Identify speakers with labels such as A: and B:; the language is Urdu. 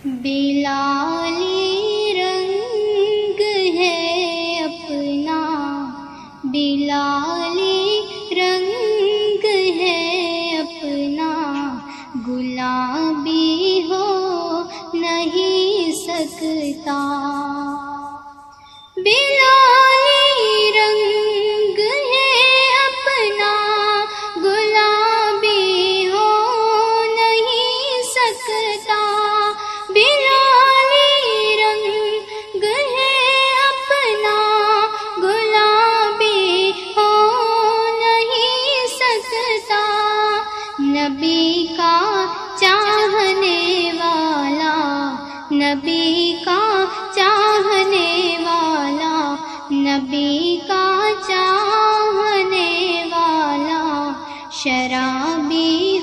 A: بلالی رنگ ہے اپنا، بلالی رنگ ہے اپنا، گلابی ہو نہیں سکتا۔ بلالی رنگ ہے اپنا، گلابی ہو نہیں سکتا۔ بلالی رنگ ہے اپنا، گلابی ہو نہیں سکتا۔ نبی کا چاہنے والا، نبی کا چاہنے والا، نبی کا چاہنے والا، شرابی